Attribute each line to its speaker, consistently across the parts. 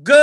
Speaker 1: Good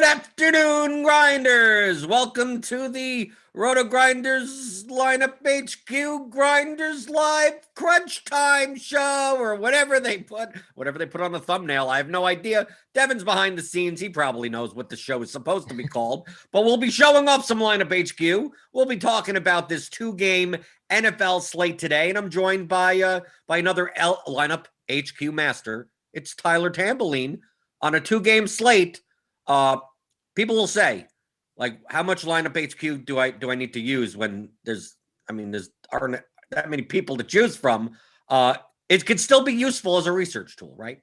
Speaker 1: afternoon, Grinders. Welcome to the Rotogrinders Lineup HQ Grinderslive Crunch Time Show, or whatever they put on the thumbnail. I have no idea. Devin's behind the scenes. He probably knows what the show is supposed to be called. But we'll be showing off some Lineup HQ. We'll be talking about this 2-game NFL slate today, and I'm joined by another Lineup HQ master. It's Tyler Tamboline. On a 2-game slate, people will say, like, how much Lineup HQ do I need to use when there aren't that many people to choose from? It could still be useful as a research tool, right?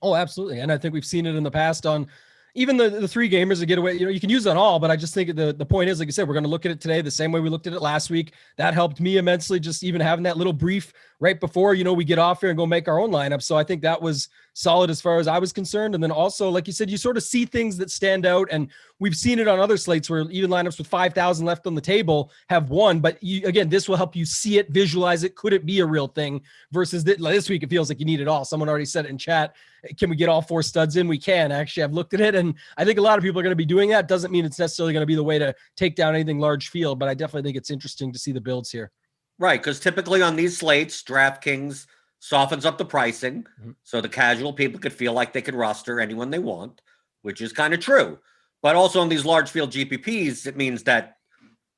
Speaker 2: Oh, absolutely. And I think we've seen it in the past on even the 3-gamers that get away. You can use it on all, but I just think the point is, like I said, we're going to look at it today the same way we looked at it last week. That helped me immensely, just even having that little brief right before, we get off here and go make our own lineup. So I think that was solid as far as I was concerned. And then also, like you said, you sort of see things that stand out, and we've seen it on other slates where even lineups with 5,000 left on the table have won. But again, this will help you see it, visualize it. Could it be a real thing? Versus this week, it feels like you need it all. Someone already said it in chat. Can we get all 4 studs in? We can. Actually, I've looked at it, and I think a lot of people are going to be doing that. Doesn't mean it's necessarily going to be the way to take down anything large field, but I definitely think it's interesting to see the builds here.
Speaker 1: Right, because typically on these slates, DraftKings softens up the pricing so the casual people could feel like they could roster anyone they want, which is kind of true. But also on these large field GPPs, it means that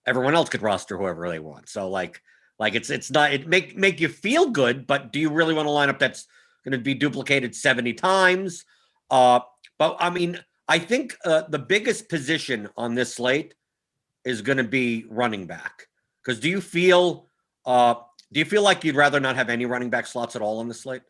Speaker 1: everyone else could roster whoever they want. So like it's not, it make you feel good, but do you really want a lineup that's going to be duplicated 70 times? But I mean, I think the biggest position on this slate is going to be running back. Because do you feel like you'd rather not have any running back slots at all on the slate?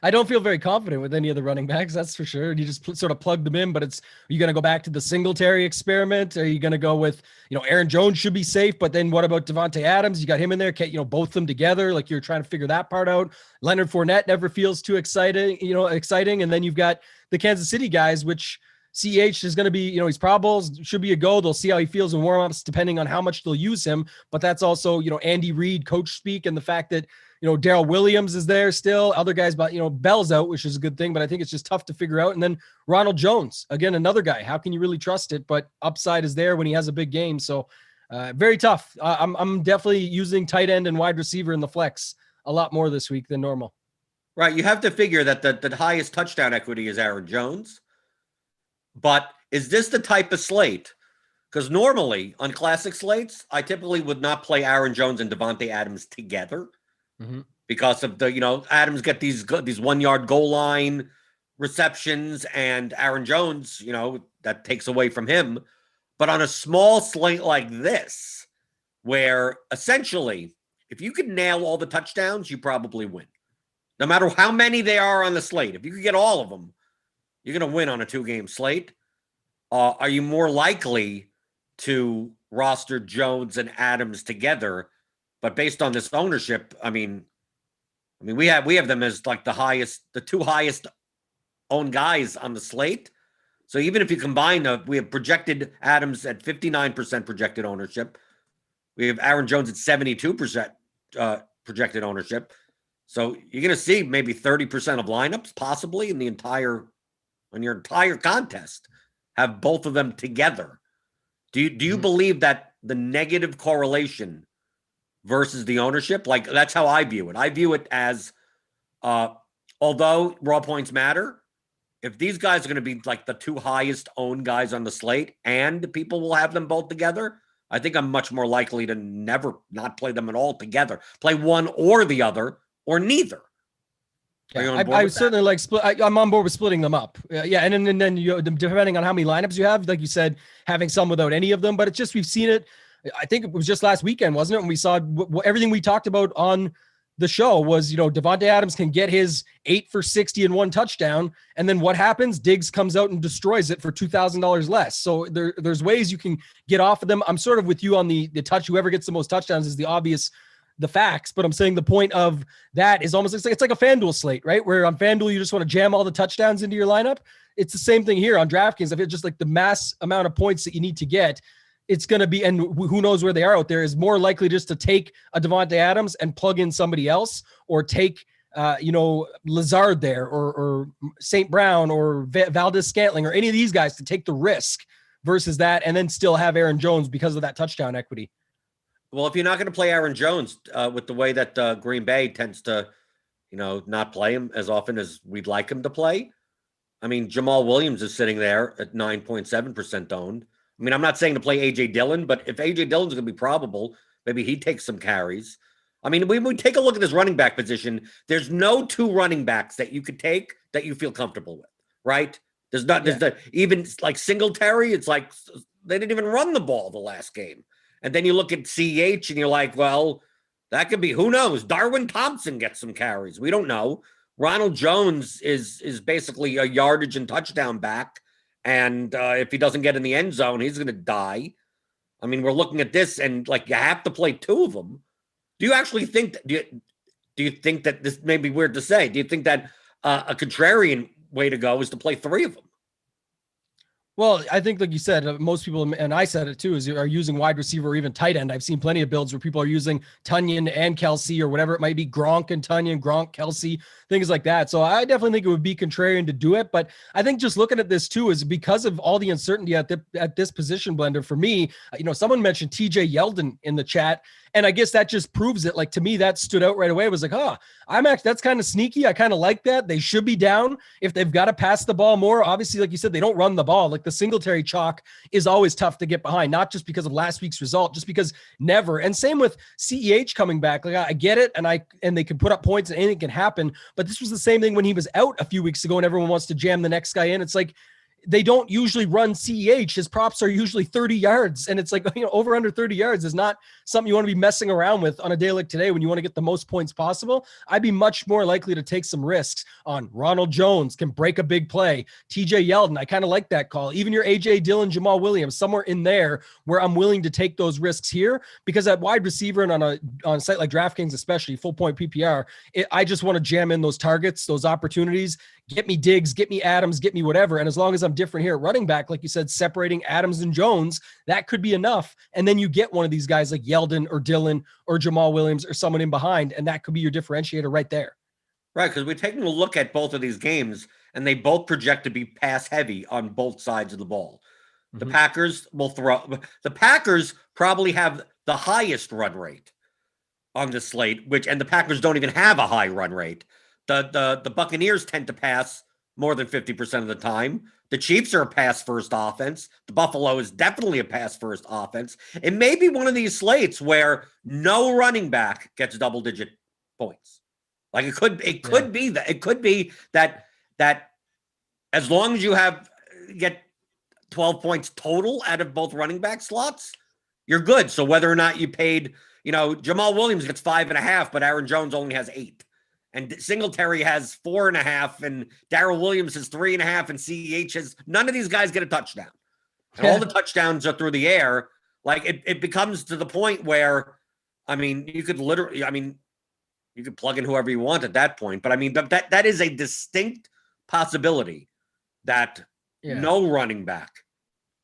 Speaker 2: I don't feel very confident with any of the running backs, that's for sure. You just sort of plug them in, but are you going to go back to the Singletary experiment? Are you going to go with, Aaron Jones should be safe, but then what about Devontae Adams? You got him in there, both of them together. Like, you're trying to figure that part out. Leonard Fournette never feels too exciting. And then you've got the Kansas City guys, which CH is going to be, he's Pro Bowls, should be a go. They'll see how he feels in warmups, depending on how much they'll use him. But that's also, Andy Reid coach speak, and the fact that, Darrell Williams is there still. Other guys, but, Bell's out, which is a good thing, but I think it's just tough to figure out. And then Ronald Jones, again, another guy. How can you really trust it? But upside is there when he has a big game. So very tough. I'm definitely using tight end and wide receiver in the flex a lot more this week than normal.
Speaker 1: Right. You have to figure that the highest touchdown equity is Aaron Jones. But is this the type of slate? Because normally on classic slates, I typically would not play Aaron Jones and Devontae Adams together because of the, Adams get these 1-yard goal line receptions, and Aaron Jones, that takes away from him. But on a small slate like this, where essentially, if you could nail all the touchdowns, you probably win. No matter how many they are on the slate, if you could get all of them, you're going to win on a 2-game slate. Are you more likely to roster Jones and Adams together? But based on this ownership, I mean, we have them as like the 2 highest owned guys on the slate. So even if you combine we have projected Adams at 59% projected ownership. We have Aaron Jones at 72% projected ownership. So you're going to see maybe 30% of lineups possibly in your entire contest have both of them together. Do you believe that the negative correlation versus the ownership, like, that's how I view it. I view it as, although raw points matter, if these guys are going to be like the 2 highest owned guys on the slate and people will have them both together, I think I'm much more likely to never not play them at all together. Play one or the other or neither. Are you
Speaker 2: Yeah,
Speaker 1: on board
Speaker 2: I
Speaker 1: with that?
Speaker 2: certainly like split. I'm on board with splitting them up. Yeah, and then you depending on how many lineups you have, like you said, having some without any of them. But it's just we've seen it. I think it was just last weekend, wasn't it? When we saw everything we talked about on the show was, Davante Adams can get his 8 for 60 and 1 touchdown, and then what happens? Diggs comes out and destroys it for $2,000 less. So there's ways you can get off of them. I'm sort of with you on the touch. Whoever gets the most touchdowns is the facts, but I'm saying the point of that is almost it's like a FanDuel slate, right? Where on FanDuel you just want to jam all the touchdowns into your lineup. It's the same thing here on DraftKings. If it's just like the mass amount of points that you need to get, it's going to be, and who knows where they are out there, is more likely just to take a Davante Adams and plug in somebody else, or take Lazard there, or St. Brown, or Valdez Scantling, or any of these guys to take the risk versus that, and then still have Aaron Jones because of that touchdown equity.
Speaker 1: Well, if you're not going to play Aaron Jones with the way that Green Bay tends to, not play him as often as we'd like him to play. I mean, Jamal Williams is sitting there at 9.7% owned. I mean, I'm not saying to play A.J. Dillon, but if A.J. Dillon's going to be probable, maybe he takes some carries. I mean, when we take a look at this running back position, there's no two running backs that you could take that you feel comfortable with, right? There's not, even like Singletary, it's like they didn't even run the ball the last game. And then you look at CH and you're like, well, that could be, who knows? Darwin Thompson gets some carries. We don't know. Ronald Jones is basically a yardage and touchdown back. And if he doesn't get in the end zone, he's going to die. I mean, we're looking at this and like you have to play two of them. Do you actually think that, do you think that this may be weird to say? Do you think that a contrarian way to go is to play three of them?
Speaker 2: Well, I think, like you said, most people, and I said it too, are using wide receiver or even tight end. I've seen plenty of builds where people are using Tunyon and Kelsey, or whatever it might be, Gronk and Tunyon, Gronk, Kelsey, things like that. So I definitely think it would be contrarian to do it. But I think just looking at this too is because of all the uncertainty at this position blender. For me, someone mentioned TJ Yeldon in the chat, and I guess that just proves it. Like, to me, that stood out right away. It was like, that's kind of sneaky. I kind of like that. They should be down if they've got to pass the ball more. Obviously, like you said, they don't run the ball. Like the Singletary chalk is always tough to get behind, not just because of last week's result, just because never. And same with CEH coming back. Like, I get it, and they can put up points and anything can happen. But this was the same thing when he was out a few weeks ago, and everyone wants to jam the next guy in. It's like, they don't usually run CEH. His props are usually 30 yards. And it's like, over under 30 yards is not something you want to be messing around with on a day like today when you want to get the most points possible. I'd be much more likely to take some risks on Ronald Jones, can break a big play. TJ Yeldon, I kind of like that call. Even your AJ Dillon, Jamal Williams, somewhere in there where I'm willing to take those risks here, because at wide receiver and on a site like DraftKings, especially full point PPR, I just want to jam in those targets, those opportunities. Get me Diggs, get me Adams, get me whatever. And as long as I'm different here at running back, like you said, separating Adams and Jones, that could be enough. And then you get one of these guys like Yeldon or Dillon or Jamal Williams or someone in behind, and that could be your differentiator right there.
Speaker 1: Right, because we're taking a look at both of these games, and they both project to be pass heavy on both sides of the ball. The Packers will throw. The Packers probably have the highest run rate on the slate, and the Packers don't even have a high run rate. The Buccaneers tend to pass more than 50% of the time. The Chiefs are a pass-first offense. The Buffalo is definitely a pass-first offense. It may be one of these slates where no running back gets double-digit points. Like it could be that. It could be that as long as you get 12 points total out of both running back slots, you're good. So whether or not you paid, Jamal Williams gets 5.5, but Aaron Jones only has 8. And Singletary has 4.5, and Darrell Williams has 3.5, and CEH has, none of these guys get a touchdown. And all the touchdowns are through the air. Like it becomes to the point where, you could you could plug in whoever you want at that point. But that is a distinct possibility that no running back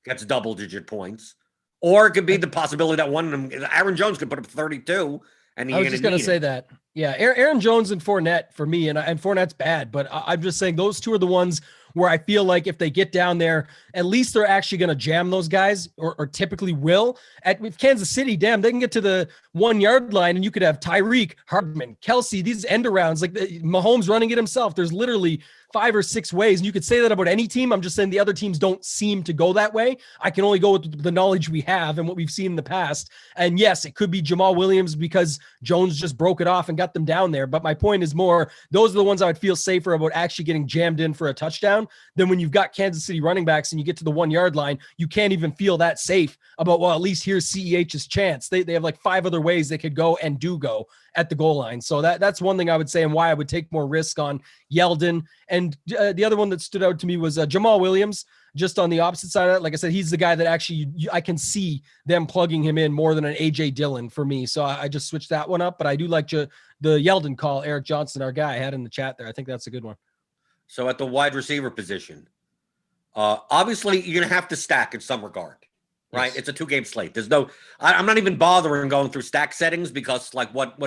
Speaker 1: gets double-digit points. Or it could be the possibility that one of them, Aaron Jones, could put up 32. And
Speaker 2: I was just going to say that. Yeah, Aaron Jones and Fournette for me, and Fournette's bad, but I'm just saying those two are the ones where I feel like if they get down there, at least they're actually going to jam those guys, or typically will. With Kansas City, damn, they can get to the 1 yard line and you could have Tyreek, Hardman, Kelsey, these end arounds, like Mahomes running it himself. There's literally 5 or 6 ways. And you could say that about any team. I'm just saying the other teams don't seem to go that way. I can only go with the knowledge we have and what we've seen in the past. And yes, it could be Jamal Williams because Jones just broke it off and got them down there. But my point is more, those are the ones I would feel safer about actually getting jammed in for a touchdown than when you've got Kansas City running backs and you get to the 1 yard line. You can't even feel that safe about, well, at least here's CEH's chance. They have like 5 other ways they could go and do go at the goal line. So that's one thing I would say, and why I would take more risk on Yeldon. And the other one that stood out to me was Jamal Williams, just on the opposite side of it. Like I said, he's the guy that actually I can see them plugging him in more than an AJ Dillon for me. So I just switched that one up, but I do like the Yeldon call, Eric Johnson, our guy, had in the chat there. I think that's a good one.
Speaker 1: So at the wide receiver position, obviously you're going to have to stack in some regard, right? Yes. It's a 2-game slate. There's no, I'm not even bothering going through stack settings because like what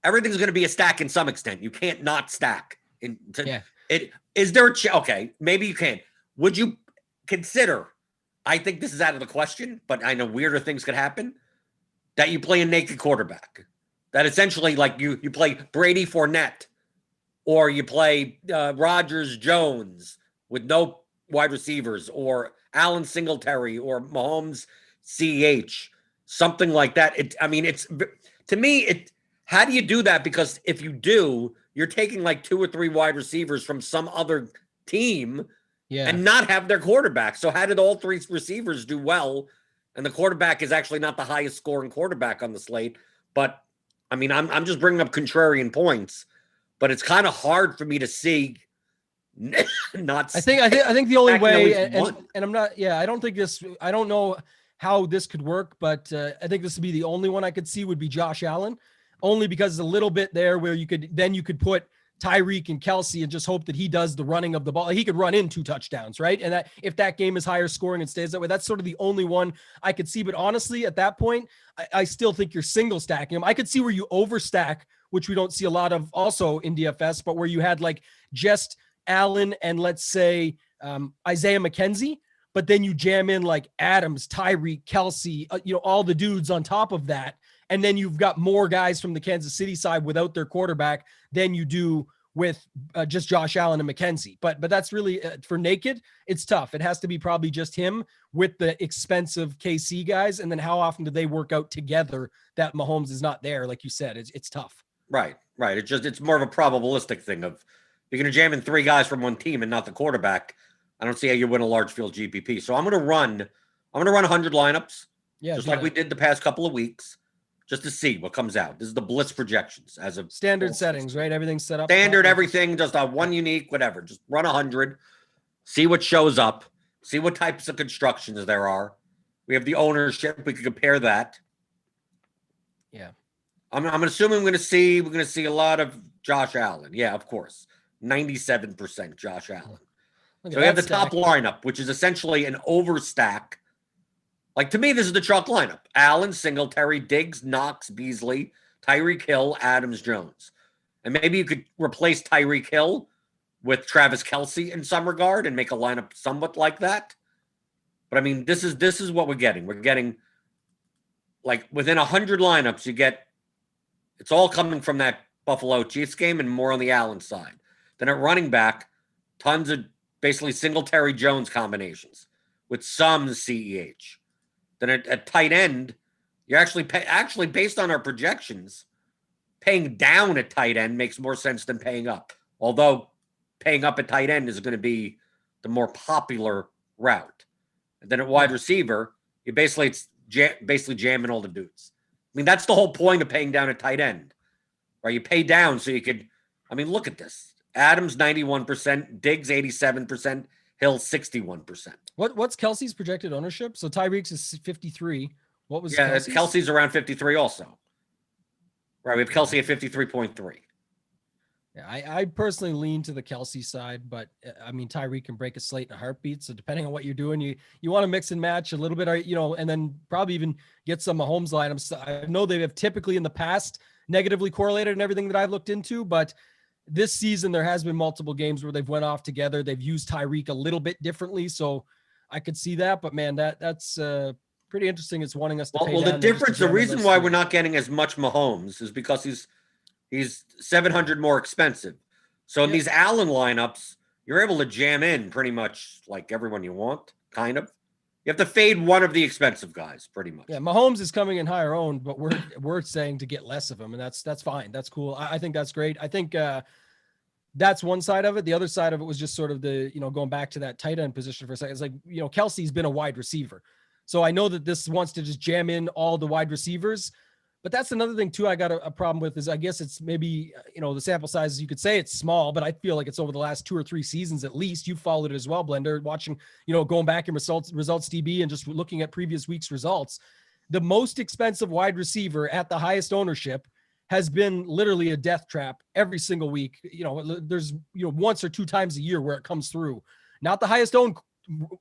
Speaker 1: everything's going to be a stack in some extent. You can't not stack. Is there okay, maybe you can. Would you consider, I think this is out of the question, but I know weirder things could happen, that you play a naked quarterback? That essentially like you play Brady Fournette, or you play Rodgers Jones with no wide receivers, or Allen Singletary, or Mahomes CEH, something like that. How do you do that? Because if you do, you're taking like 2 or 3 wide receivers from some other team and not have their quarterback. So how did all 3 receivers do well? And the quarterback is actually not the highest scoring quarterback on the slate. But I mean, I'm just bringing up contrarian points, but it's kind of hard for me to see not.
Speaker 2: I think the only way, and I'm not, I don't know how this could work, but I think this would be the only one I could see would be Josh Allen, only because it's a little bit there where you could put Tyreek and Kelsey and just hope that he does the running of the ball. He could run in 2 touchdowns, right? And that if that game is higher scoring and stays that way, that's sort of the only one I could see. But honestly, at that point, I still think you're single stacking them. I could see where you overstack, which we don't see a lot of also in DFS, but where you had like just Allen and let's say Isaiah McKenzie, but then you jam in like Adams, Tyreek, Kelsey, all the dudes on top of that. And then you've got more guys from the Kansas City side without their quarterback than you do with just Josh Allen and McKenzie. But that's really for naked, it's tough. It has to be probably just him with the expensive KC guys. And then how often do they work out together that Mahomes is not there? Like you said, it's tough.
Speaker 1: Right. It's more of a probabilistic thing of you're going to jam in 3 guys from one team and not the quarterback. I don't see how you win a large field GPP. So I'm going to run 100 lineups, just like we did the past couple of weeks, just to see what comes out. This is the Blitz projections as of
Speaker 2: standard settings, right? Everything's set up.
Speaker 1: Standard, everything, just one unique, whatever. Just run 100, see what shows up, see what types of constructions there are. We have the ownership. We can compare that.
Speaker 2: Yeah.
Speaker 1: I'm assuming we're going to see a lot of Josh Allen. Yeah, of course. 97% Josh Allen. So we have the top lineup, which is essentially an overstack. Like, to me, this is the chalk lineup. Allen, Singletary, Diggs, Knox, Beasley, Tyreek Hill, Adams, Jones. And maybe you could replace Tyreek Hill with Travis Kelsey in some regard and make a lineup somewhat like that. But, I mean, this is what we're getting. We're getting, like, within 100 lineups, you get – it's all coming from that Buffalo Chiefs game and more on the Allen side. Then at running back, tons of basically Singletary Jones combinations with some CEH. Then at tight end, you're actually based on our projections, paying down at tight end makes more sense than paying up. Although paying up at tight end is going to be the more popular route. And then at wide receiver, you basically jamming all the dudes. I mean, that's the whole point of paying down at tight end, right? You pay down so you could. I mean, look at this: Adams 91%, Diggs 87%. Hill 61%.
Speaker 2: What's Kelsey's projected ownership? So Tyreek's is 53. What was
Speaker 1: Kelsey's around 53 also. Right, we have Kelsey at 53.3.
Speaker 2: Yeah, I personally lean to the Kelsey side, but I mean Tyreek can break a slate in a heartbeat. So depending on what you're doing, you want to mix and match a little bit, and then probably even get some Mahomes lineups. I know they have typically in the past negatively correlated and everything that I've looked into, but this season there has been multiple games where they've went off together. They've used Tyreek a little bit differently, so I could see that. But man, that's pretty interesting. It's wanting us to pay
Speaker 1: Well, the
Speaker 2: down there just to
Speaker 1: difference, the
Speaker 2: jam in
Speaker 1: reason
Speaker 2: those
Speaker 1: why
Speaker 2: three.
Speaker 1: we're not getting as much Mahomes is because he's 700 more expensive. So in
Speaker 2: Yeah.
Speaker 1: these Allen lineups, you're able to jam in pretty much like everyone you want, kind of. You have to fade one of the expensive guys, pretty much.
Speaker 2: Yeah, Mahomes is coming in higher owned, but we're saying to get less of him, and that's fine. That's cool. I think that's great. I think that's one side of it. The other side of it was just sort of the, going back to that tight end position for a second. It's like, Kelsey's been a wide receiver. So I know that this wants to just jam in all the wide receivers, but that's another thing too I got a problem with is I guess it's maybe, the sample size, you could say it's small, but I feel like it's over the last 2 or 3 seasons at least. You followed it as well, Blender, watching, going back in results DB and just looking at previous week's results. The most expensive wide receiver at the highest ownership has been literally a death trap every single week. There's, once or 2 times a year where it comes through. Not the highest owned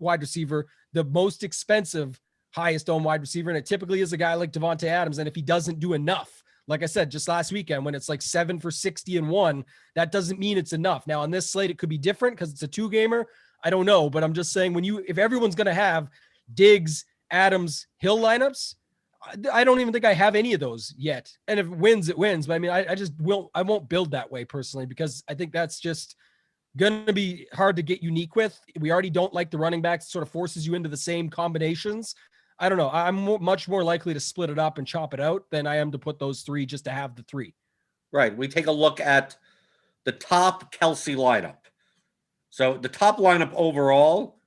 Speaker 2: wide receiver, the most expensive highest owned wide receiver. And it typically is a guy like Davante Adams. And if he doesn't do enough, like I said, just last weekend, when it's like 7 for 60 and 1, that doesn't mean it's enough. Now on this slate, it could be different because it's a 2-gamer. I don't know, but I'm just saying if everyone's going to have Diggs, Adams, Hill lineups, I don't even think I have any of those yet. And if it wins, it wins. But I mean, I won't build that way personally, because I think that's just going to be hard to get unique with. We already don't like the running backs. It sort of forces you into the same combinations. I don't know. I'm much more likely to split it up and chop it out than I am to put those 3 just to have the 3.
Speaker 1: Right. We take a look at the top Kelsey lineup. So the top lineup overall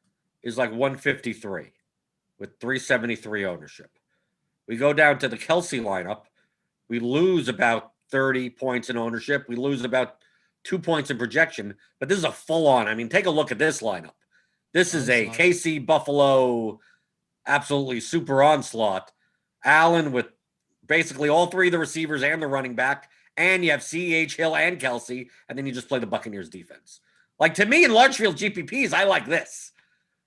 Speaker 1: is like 153 with 373 ownership. We go down to the Kelsey lineup. We lose about 30 points in ownership. We lose about 2 points in projection. But this is a full-on. I mean, take a look at this lineup. This is a KC Buffalo absolutely super onslaught. Allen with basically all 3 of the receivers and the running back. And you have CH, Hill, and Kelsey. And then you just play the Buccaneers defense. Like, to me, in large field GPPs, I like this.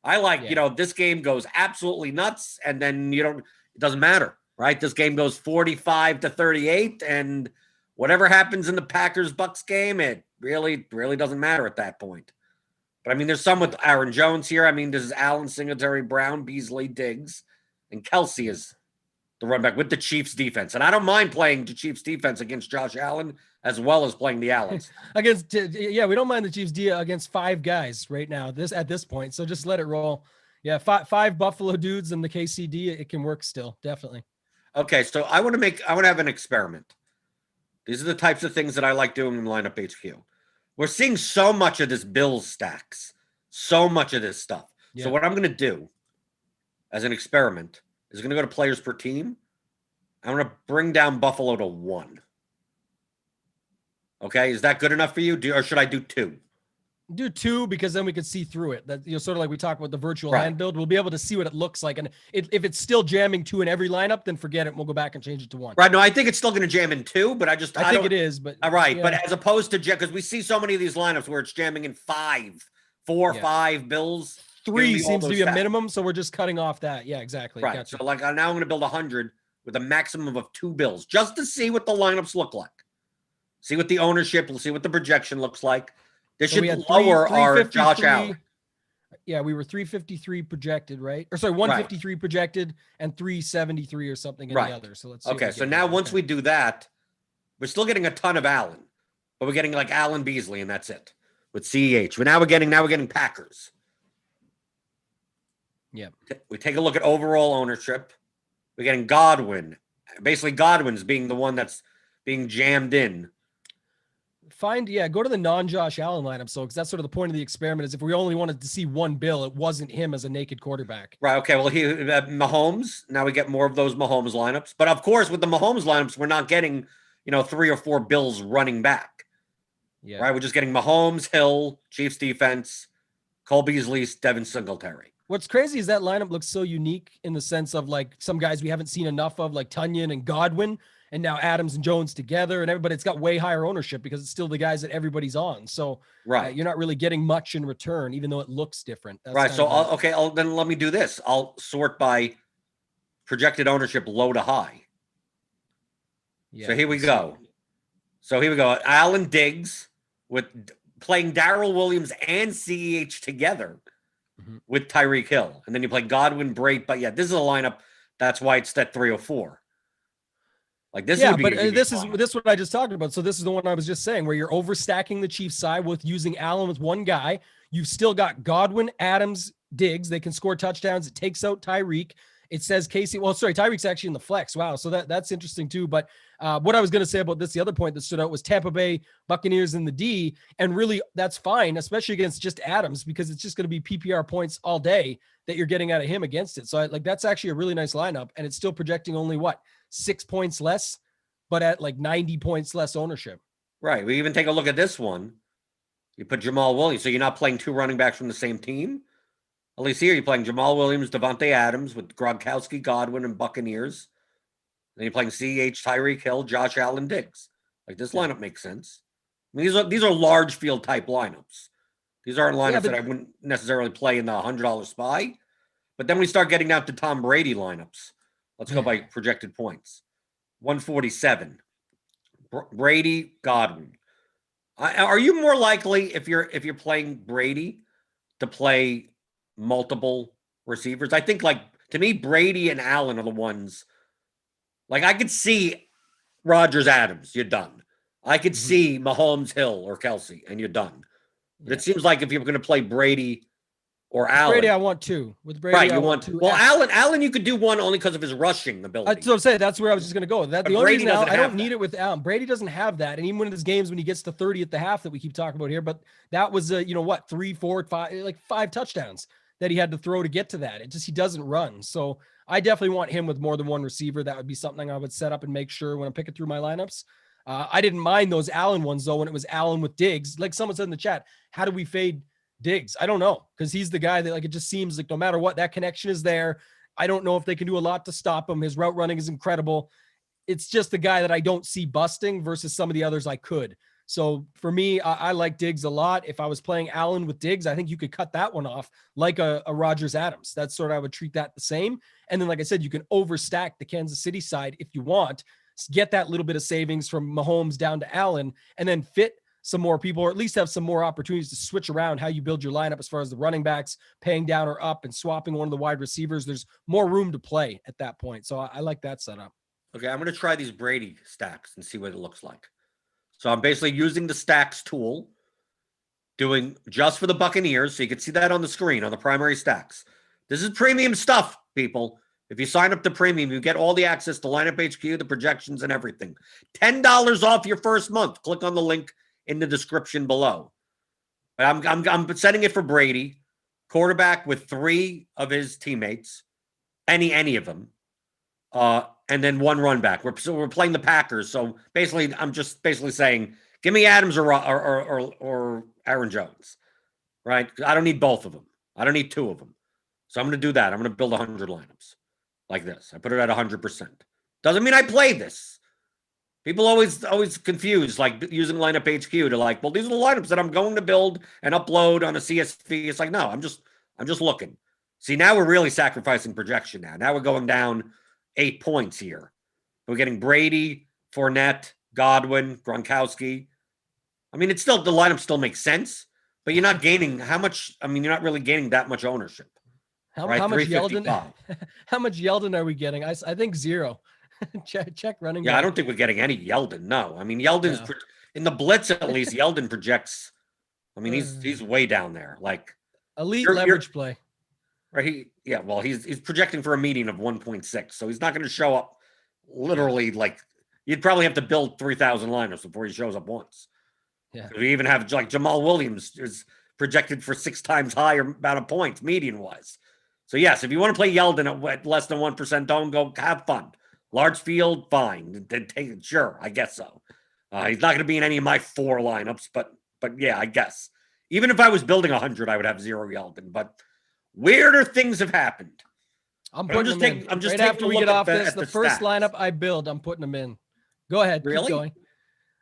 Speaker 1: I like, this game goes absolutely nuts. And then it doesn't matter, right? This game goes 45-38, and whatever happens in the Packers-Bucks game, it really, really doesn't matter at that point. But, I mean, there's some with Aaron Jones here. I mean, this is Allen, Singletary, Brown, Beasley, Diggs, and Kelsey is the run back with the Chiefs defense. And I don't mind playing the Chiefs defense against Josh Allen as well as playing the Allens.
Speaker 2: We don't mind the Chiefs against 5 guys right now at this point. So just let it roll. Yeah, 5 Buffalo dudes and the KCD, it can work still, definitely.
Speaker 1: Okay, so I want to have an experiment. These are the types of things that I like doing in Lineup HQ. We're seeing so much of this Bills stacks, so much of this stuff. Yeah. So what I'm going to do as an experiment is going to go to players per team. I'm going to bring down Buffalo to 1. Okay, is that good enough for you? Or should I do 2?
Speaker 2: Do 2, because then we could see through it. That sort of like we talked about the virtual hand build. We'll be able to see what it looks like, and if it's still jamming 2 in every lineup, then forget it. We'll go back and change it to 1.
Speaker 1: Right? No, I think it's still going to jam in 2, but I think
Speaker 2: it is. But
Speaker 1: all right, but as opposed to because we see so many of these lineups where it's jamming in 5, 4, 5 Bills.
Speaker 2: 3 seems to be a minimum, so we're just cutting off that. Yeah, exactly.
Speaker 1: Right. Gotcha. So like now I'm going to build 100 with a maximum of 2 Bills just to see what the lineups look like. See what the ownership. We'll see what the projection looks like. This should lower our Josh Allen.
Speaker 2: Yeah, we were 353 projected, right? Or sorry, 153 projected and 373 or something in the other. So let's see.
Speaker 1: Okay, so now once we do that, we're still getting a ton of Allen, but we're getting like Allen Beasley, and that's it with CEH. But now we're getting Packers.
Speaker 2: Yeah.
Speaker 1: We take a look at overall ownership. We're getting Godwin. Basically, Godwin's being the one that's being jammed in.
Speaker 2: Go to the non-Josh Allen lineup. So, because that's sort of the point of the experiment, is if we only wanted to see 1 Bill, it wasn't him as a naked quarterback.
Speaker 1: Right. Okay. Well, Mahomes. Now we get more of those Mahomes lineups. But of course, with the Mahomes lineups, we're not getting 3 or 4 Bills running back. Yeah. Right. We're just getting Mahomes, Hill, Chiefs defense, Cole Beasley, Devin Singletary.
Speaker 2: What's crazy is that lineup looks so unique in the sense of like some guys we haven't seen enough of, like Tunyon and Godwin. And now Adams and Jones together, and everybody, it's got way higher ownership because it's still the guys that everybody's on. So you're not really getting much in return, even though it looks different. That's
Speaker 1: right. So then let me do this. I'll sort by projected ownership, low to high. Yeah. So here we go. Allen Diggs with playing Darrell Williams and CEH together with Tyreek Hill. And then you play Godwin, Brady. But yeah, this is a lineup. That's why it's that 304. Like this would be
Speaker 2: this is what I just talked about. So this is the one I was just saying, where you're overstacking the Chiefs side with using Allen with one guy. You've still got Godwin, Adams, Diggs. They can score touchdowns. It takes out Tyreek. It says Casey. Well, sorry, Tyreek's actually in the flex. Wow. So that's interesting too. But what I was going to say about this, the other point that stood out was Tampa Bay Buccaneers in the D. And really that's fine, especially against just Adams, because it's just going to be PPR points all day that you're getting out of him against it. So that's actually a really nice lineup. And it's still projecting only 6 points less, but at 90 points less ownership.
Speaker 1: Right. We even take a look at this one. You put Jamal Williams. So you're not playing two running backs from the same team. At least here you're playing Jamal Williams, Davante Adams with Gronkowski, Godwin, and Buccaneers. Then you're playing CH, Tyreek Hill, Josh Allen, Diggs. This lineup makes sense. I mean, these are large field type lineups. These aren't lineups that I wouldn't necessarily play in the $100 SPY. But then we start getting down to Tom Brady lineups. Let's go by projected points. 147. Brady, Godwin. Are you more likely if you're playing Brady to play multiple receivers? I think to me, Brady and Allen are the ones. I could see Rodgers, Adams, you're done. I could see Mahomes, Hill, or Kelsey, and you're done. But it seems like if you're going to play Brady or Allen,
Speaker 2: Brady, I want two. With Brady,
Speaker 1: right?
Speaker 2: I want two.
Speaker 1: Well, Allen, you could do one only because of his rushing ability.
Speaker 2: That's what I'm saying. That's where I was just going to go. The only reason I don't need it with Allen. Brady doesn't have that, and even in his games when he gets to 30 at the half that we keep talking about here, but that was 3, 4, 5, 5 touchdowns that he had to throw to get to that. He doesn't run. So I definitely want him with more than one receiver. That would be something I would set up and make sure when I'm picking through my lineups. I didn't mind those Allen ones though when it was Allen with Diggs. Like someone said in the chat, how do we fade Diggs? I don't know, because he's the guy that it just seems like no matter what, that connection is there. I don't know if they can do a lot to stop him. His route running is incredible. It's just the guy that I don't see busting versus some of the others I could. So for me, I like Diggs a lot. If I was playing Allen with Diggs, I think you could cut that one off like a Rodgers Adams. That's sort of, I would treat that the same. And then, like I said, you can overstack the Kansas City side if you want, get that little bit of savings from Mahomes down to Allen, and then fit some more people, or at least have some more opportunities to switch around how you build your lineup as far as the running backs paying down or up and swapping one of the wide receivers. There's more room to play at that point. So I like that setup.
Speaker 1: Okay, I'm going to try these Brady stacks and see what it looks like. So I'm basically using the stacks tool, doing just for the Buccaneers. So you can see that on the screen on the primary stacks. This is premium stuff, people. If you sign up to premium, you get all the access to Lineup HQ, the projections, and everything. $10 off your first month. Click on the link in the description below. But I'm setting it for Brady, quarterback with 3 of his teammates, any of them, and then 1 run back. We're playing the Packers, so basically I'm just saying, give me Adams or Aaron Jones, right? I don't need both of them. I don't need 2 of them. So I'm going to do that. I'm going to build 100 lineups like this. I put it at 100%. Doesn't mean I play this. People always confuse using Lineup HQ to well, these are the lineups that I'm going to build and upload on a CSV. It's no, I'm just looking. See, now we're really sacrificing projection now. Now we're going down 8 points here. We're getting Brady, Fournette, Godwin, Gronkowski. I mean, the lineup still makes sense, but you're not gaining how much. I mean, you're not really gaining that much ownership.
Speaker 2: How much Yeldon? How much Yeldon are we getting? I think 0. check running.
Speaker 1: Yeah,
Speaker 2: back.
Speaker 1: I don't think we're getting any Yeldon. No, I mean Yeldon's in the blitz at least. Yeldon projects. I mean, he's way down there,
Speaker 2: elite leverage play.
Speaker 1: Right? He's projecting for a median of 1.6, so he's not going to show up. Literally, you'd probably have to build 3,000 lineups before he shows up once.
Speaker 2: Yeah,
Speaker 1: we even have Jamal Williams is projected for 6 times higher amount of points median wise. So yes, if you want to play Yeldon at less than 1%, don't go. Have fun. Large field, fine. Then take it. Sure, I guess so. He's not going to be in any of my 4 lineups, but yeah, I guess. Even if I was building 100, I would have 0 Yeldon. But weirder things have happened.
Speaker 2: I'm just taking after we get off this. The first lineup I build, I'm putting them in. Go ahead.
Speaker 1: Really?
Speaker 2: Keep going.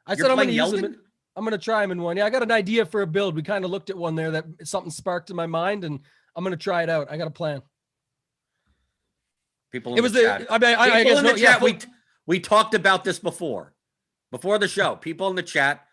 Speaker 2: I said I'm going to use them. I'm going to try them in one. Yeah, I got an idea for a build. We kind of looked at one there that something sparked in my mind, and I'm going to try it out. I got a plan.
Speaker 1: People in the chat. I guess in the chat, we talked about this before the show. People in the chat,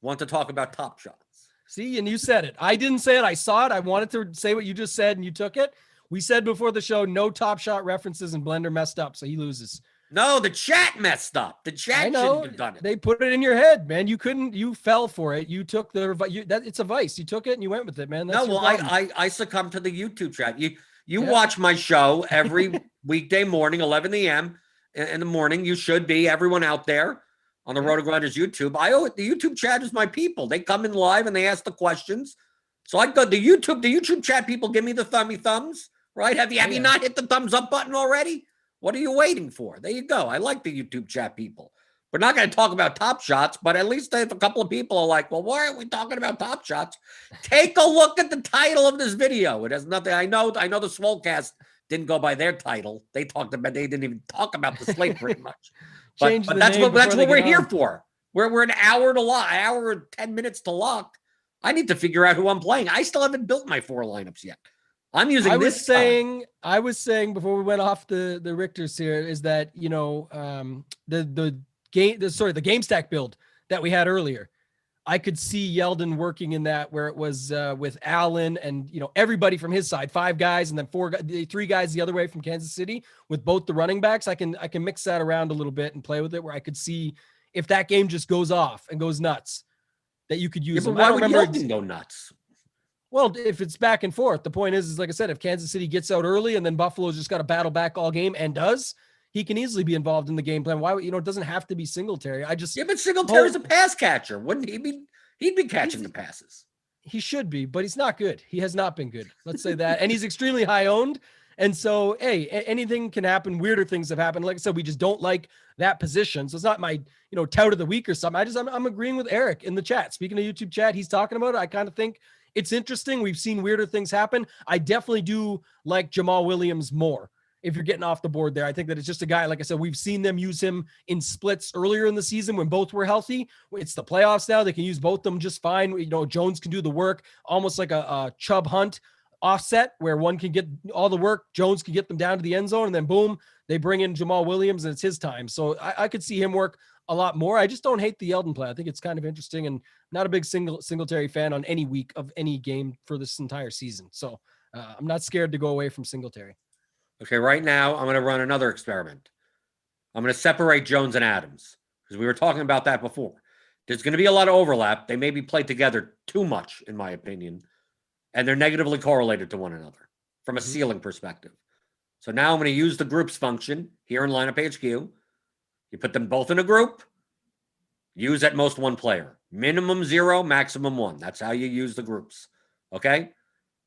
Speaker 1: want to talk about Top Shots.
Speaker 2: See, and you said it. I didn't say it. I saw it. I wanted to say what you just said, and you took it. We said before the show, no Top Shot references, and Blender messed up, so he loses.
Speaker 1: No, the chat messed up. The chat shouldn't have done it.
Speaker 2: They put it in your head, man. You couldn't. You fell for it. You took it's a vice. You took it and you went with it, man. That's
Speaker 1: I succumbed to the YouTube chat. You watch my show every weekday morning, 11 a.m. in the morning. You should be, everyone out there on the Rotogrinders YouTube. The YouTube chat is my people. They come in live and they ask the questions. So I go the YouTube chat people give me the thumbs, right? Have you not hit the thumbs up button already? What are you waiting for? There you go. I like the YouTube chat people. We're not going to talk about Top Shots, but at least if a couple of people are like, well, why aren't we talking about Top Shots? Take a look at the title of this video. It has nothing. I know the Swolecast didn't go by their title. They didn't even talk about the slate pretty much. but that's what we're here for. We're an hour to lock, hour and 10 minutes to lock. I need to figure out who I'm playing. I still haven't built my 4 lineups yet. I'm using I was saying before we went off the Richters here is that, the game stack build that we had earlier, I could see Yeldon working in that where it was with Allen and, everybody from his side, 5 guys, and then 3 guys the other way from Kansas City with both the running backs. I can mix that around a little bit and play with it where I could see if that game just goes off and goes nuts that you could use. But why would Yeldon go nuts?
Speaker 2: Well, if it's back and forth, the point is like I said, if Kansas City gets out early and then Buffalo's just got to battle back all game and does, he can easily be involved in the game plan. Why, it doesn't have to be Singletary. But
Speaker 1: Singletary's a pass catcher. Wouldn't he be? He'd be catching the passes.
Speaker 2: He should be, but he's not good. He has not been good. Let's say that. And he's extremely high owned. And so, hey, anything can happen. Weirder things have happened. Like I said, we just don't like that position. So it's not my, tout of the week or something. I'm agreeing with Eric in the chat. Speaking of YouTube chat, he's talking about it. I kind of think it's interesting. We've seen weirder things happen. I definitely do like Jamal Williams more. If you're getting off the board there, I think that it's just a guy, like I said, we've seen them use him in splits earlier in the season when both were healthy. It's the playoffs now. They can use both of them just fine. Jones can do the work, almost like a Chubb Hunt offset where one can get all the work. Jones can get them down to the end zone, and then boom, they bring in Jamal Williams and it's his time. So I could see him work a lot more. I just don't hate the Yeldon play. I think it's kind of interesting, and not a big Singletary fan on any week of any game for this entire season. So I'm not scared to go away from Singletary.
Speaker 1: Okay, right now I'm going to run another experiment. I'm going to separate Jones and Adams because we were talking about that before. There's going to be a lot of overlap. They maybe play together too much, in my opinion, and they're negatively correlated to one another from a ceiling perspective. So now I'm going to use the groups function here in Lineup HQ. You put them both in a group, use at most 1 player. Minimum 0, maximum 1. That's how you use the groups. Okay?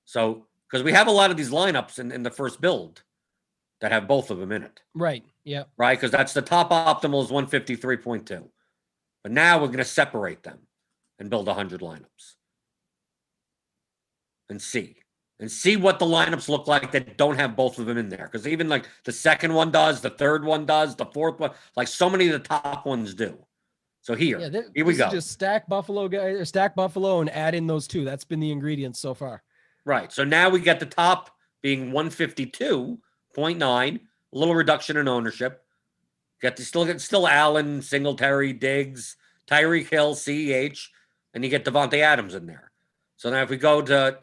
Speaker 1: So, because we have a lot of these lineups in the first build that have both of them in it.
Speaker 2: Right. Yeah.
Speaker 1: Right? Because that's the top optimal is 153.2. But now we're going to separate them and build 100 lineups. And see what the lineups look like that don't have both of them in there. Because even like the second one does, the third one does, the fourth one, like so many of the top ones do. So here we go.
Speaker 2: Just stack Buffalo and add in those 2. That's been the ingredients so far.
Speaker 1: Right. So now we get the top being 152.9, a little reduction in ownership. Still Allen, Singletary, Diggs, Tyreek Hill, CEH, and you get Devontae Adams in there. So now if we go to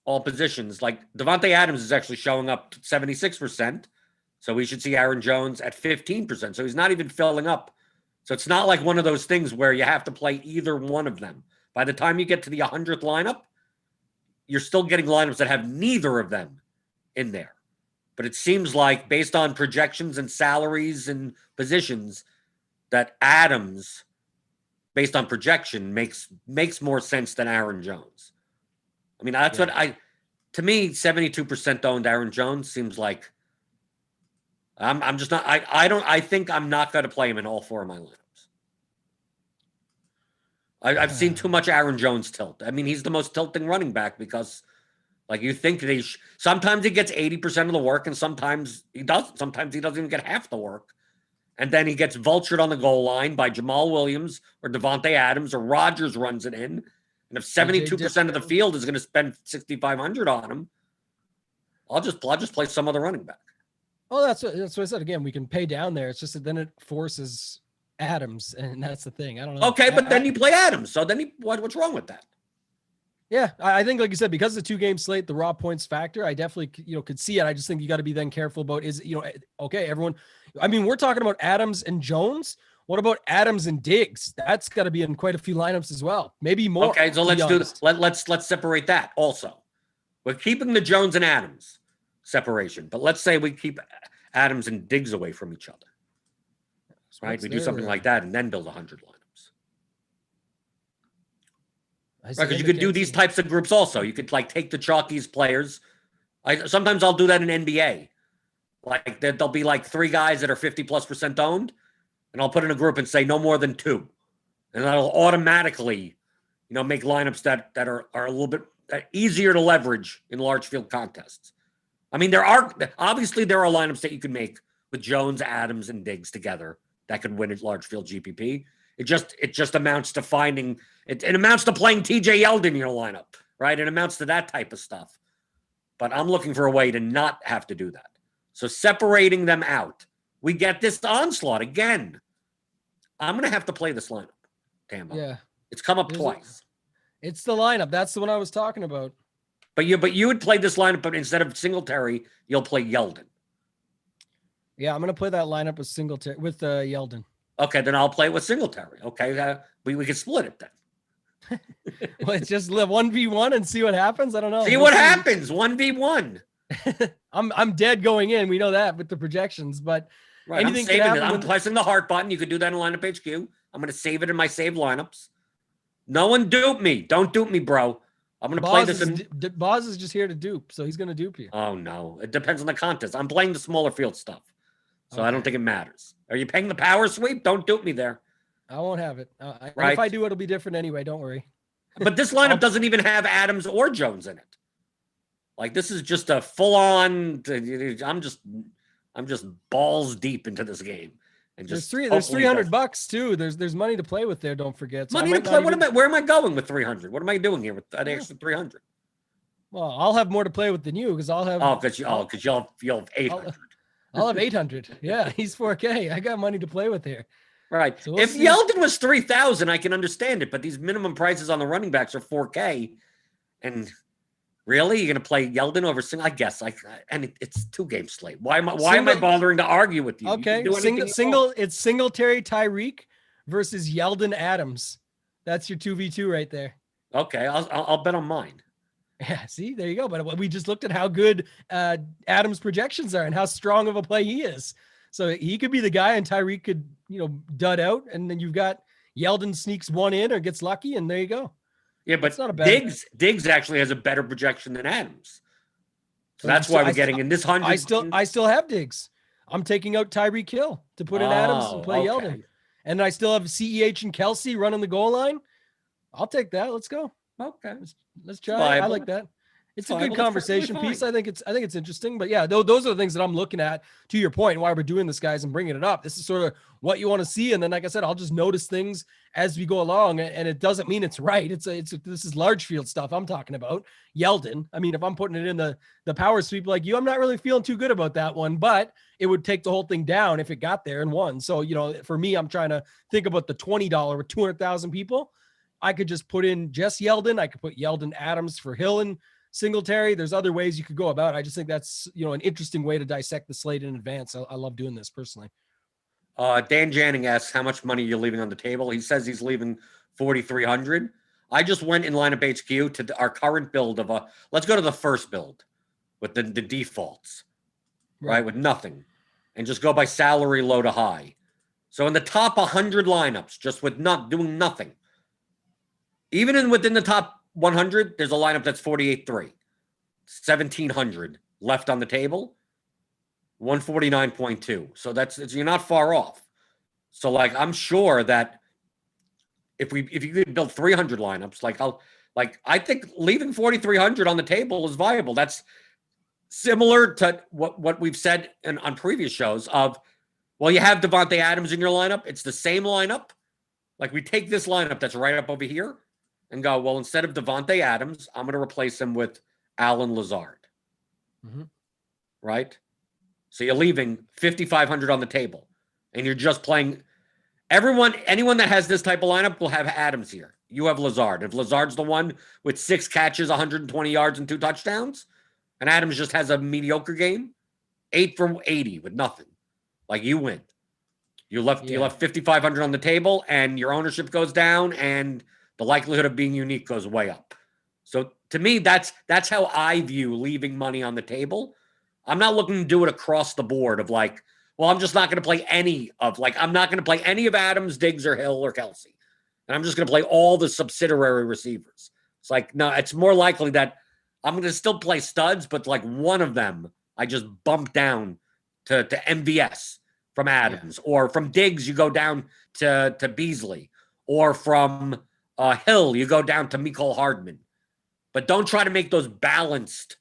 Speaker 1: all positions, like Devontae Adams is actually showing up to 76%. So we should see Aaron Jones at 15%. So he's not even filling up. So it's not like one of those things where you have to play either one of them. By the time you get to the 100th lineup, you're still getting lineups that have neither of them in there. But it seems like based on projections and salaries and positions that Adams, based on projection, makes more sense than Aaron Jones. I mean, that's to me, 72% owned Aaron Jones seems like I'm just not, I think I'm not going to play him in all 4 of my lineups. I've seen too much Aaron Jones tilt. I mean, he's the most tilting running back because like you think sometimes he gets 80% of the work and sometimes he doesn't. Sometimes he doesn't even get half the work. And then he gets vultured on the goal line by Jamal Williams or Devontae Adams or Rodgers runs it in. And if 72% of the field is going to spend $6,500 on him, I'll just play some other running back.
Speaker 2: Oh, that's what I said. Again, we can pay down there. It's just that then it forces Adams, and that's the thing. I don't know.
Speaker 1: Okay, but then you play Adams. So then what's wrong with that?
Speaker 2: Yeah, I think, like you said, because the 2-game slate, the raw points factor, I definitely, could see it. I just think you got to be then careful about okay, everyone. I mean, we're talking about Adams and Jones. What about Adams and Diggs? That's got to be in quite a few lineups as well, maybe more.
Speaker 1: Okay, so let's do this. Let's separate that also. We're keeping the Jones and Adams separation, but let's say we keep Adams and Diggs away from each other. Right? We do something like that and then build 100 lineups. Right, because you could do these types of groups also. You could like take the chalkiest players. Sometimes I'll do that in NBA. Like there'll be like 3 guys that are 50+% owned, and I'll put in a group and say no more than 2. And that'll automatically, make lineups that are a little bit easier to leverage in large field contests. I mean, there are lineups that you can make with Jones, Adams, and Diggs together that could win a large field GPP. It just amounts to finding it amounts to playing TJ Yeldon in your lineup, right? It amounts to that type of stuff. But I'm looking for a way to not have to do that. So separating them out, we get this onslaught again. I'm going to have to play this lineup, Tambo.
Speaker 2: Yeah,
Speaker 1: it's come up twice.
Speaker 2: It's the lineup. That's the one I was talking about.
Speaker 1: But you would play this lineup, but instead of Singletary, you'll play Yeldon.
Speaker 2: Yeah, I'm going to play that lineup with Singletary with Yeldon.
Speaker 1: Okay, then I'll play with Singletary. Okay, we can split it then.
Speaker 2: Let's just live 1v1 and see what happens. I don't know.
Speaker 1: See what happens. 1v1.
Speaker 2: I'm dead going in. We know that with the projections, but
Speaker 1: right, anything can happen. I'm pressing the heart button. You could do that in lineup HQ. I'm going to save it in my saved lineups. No one dupe me. Don't dupe me, bro. I'm going to play this.
Speaker 2: Boz is just here to dupe, so he's going to dupe you.
Speaker 1: Oh no, it depends on the contest. I'm playing the smaller field stuff, so I don't think it matters. Are you paying the power sweep? Don't dupe me there.
Speaker 2: I won't have it. Right. If I do, it'll be different anyway. Don't worry.
Speaker 1: But this lineup doesn't even have Adams or Jones in it. Like this is just a full-on. I'm just balls deep into this game, and just
Speaker 2: there's $300 too. There's money to play with there. Don't forget.
Speaker 1: So money to play. Where am I going with 300? What am I doing here with that extra 300?
Speaker 2: Well, I'll have more to play with than you because I'll have.
Speaker 1: Because you'll have 800.
Speaker 2: I'll have 800. Yeah, he's 4K. I got money to play with here.
Speaker 1: Right. So if Yeldon was 3,000, I can understand it. But these minimum prices on the running backs are 4K, and really, you're going to play Yeldon over Singletary? I guess. It's 2-game slate. Why am I bothering to argue with you?
Speaker 2: Okay. It's Singletary Tyreek versus Yeldon Adams. That's your 2v2 right there.
Speaker 1: Okay, I'll bet on mine.
Speaker 2: Yeah, see, there you go. But we just looked at how good Adams' projections are and how strong of a play he is. So he could be the guy, and Tyreek could, dud out, and then you've got Yeldon sneaks one in or gets lucky, and there you go.
Speaker 1: Yeah, but not a bad Diggs actually has a better projection than Adams. So that's why we're getting in this 100.
Speaker 2: I still have Diggs. I'm taking out Tyreek Hill to put in Adams and play Yeldon. And I still have CEH and Kelsey running the goal line. I'll take that. Let's go.
Speaker 1: Okay.
Speaker 2: Let's try. I like that. It's a good conversation piece. I think it's interesting, but yeah, those are the things that I'm looking at, to your point, why we're doing this, guys, and bringing it up. This is sort of what you want to see. And then, like I said, I'll just notice things as we go along, and it doesn't mean it's right. This is large field stuff I'm talking about. Yeldon. I mean, if I'm putting it in the power sweep like you, I'm not really feeling too good about that one, but it would take the whole thing down if it got there and won. So, for me, I'm trying to think about the $20 with 200,000 people. I could just put in just Yeldon. I could put Yeldon Adams for Hill and Singletary. There's other ways you could go about it. I just think that's, an interesting way to dissect the slate in advance. I love doing this personally.
Speaker 1: Dan Janning asks how much money you're leaving on the table. He says he's leaving 4,300. I just went in lineup HQ to our current build of let's go to the first build with the defaults, right? With nothing, and just go by salary low to high. So in the top 100 lineups, just with doing nothing, even within the top 100, there's a lineup that's 48.3, 1,700 left on the table, 149.2. So you're not far off. So I'm sure that if you could build 300 lineups, I think leaving 4,300 on the table is viable. That's similar to what we've said on previous shows of, well, you have Davante Adams in your lineup. It's the same lineup. We take this lineup that's right up over here and go, well, instead of Davante Adams, I'm going to replace him with Allen Lazard. Mm-hmm. Right? So you're leaving 5,500 on the table, and you're just playing anyone that has this type of lineup will have Adams here. You have Lazard. If Lazard's the one with 6 catches, 120 yards, and 2 touchdowns, and Adams just has a mediocre game, 8 for 80 with nothing, like you win. You left 5,500 on the table, and your ownership goes down, and the likelihood of being unique goes way up. So to me, that's how I view leaving money on the table. I'm not looking to do it across the board of like, well, I'm just not going to play I'm not going to play any of Adams, Diggs, or Hill, or Kelsey. And I'm just going to play all the subsidiary receivers. It's like, no, it's more likely that I'm going to still play studs, but like one of them, I just bump down to MVS from Adams, or from Diggs, you go down to Beasley, or from Hill, you go down to Mecole Hardman. But don't try to make those balanced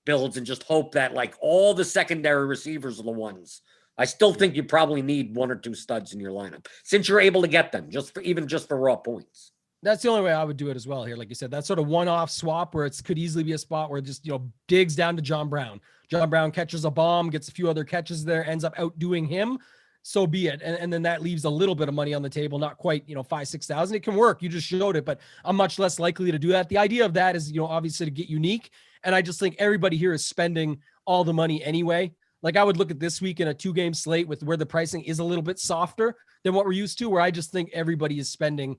Speaker 1: builds and just hope that like all the secondary receivers are the ones. I still think you probably need 1 or 2 studs in your lineup since you're able to get them just for raw points.
Speaker 2: That's the only way I would do it as well here. Like you said, that sort of one-off swap where it could easily be a spot where just, Diggs down to John Brown. John Brown catches a bomb, gets a few other catches there, ends up outdoing him. So be it. And then that leaves a little bit of money on the table, not quite, 5,000-6,000. It can work. You just showed it, but I'm much less likely to do that. The idea of that is, obviously to get unique. And I just think everybody here is spending all the money anyway. Like I would look at this week in a 2-game slate with where the pricing is a little bit softer than what we're used to, where I just think everybody is spending,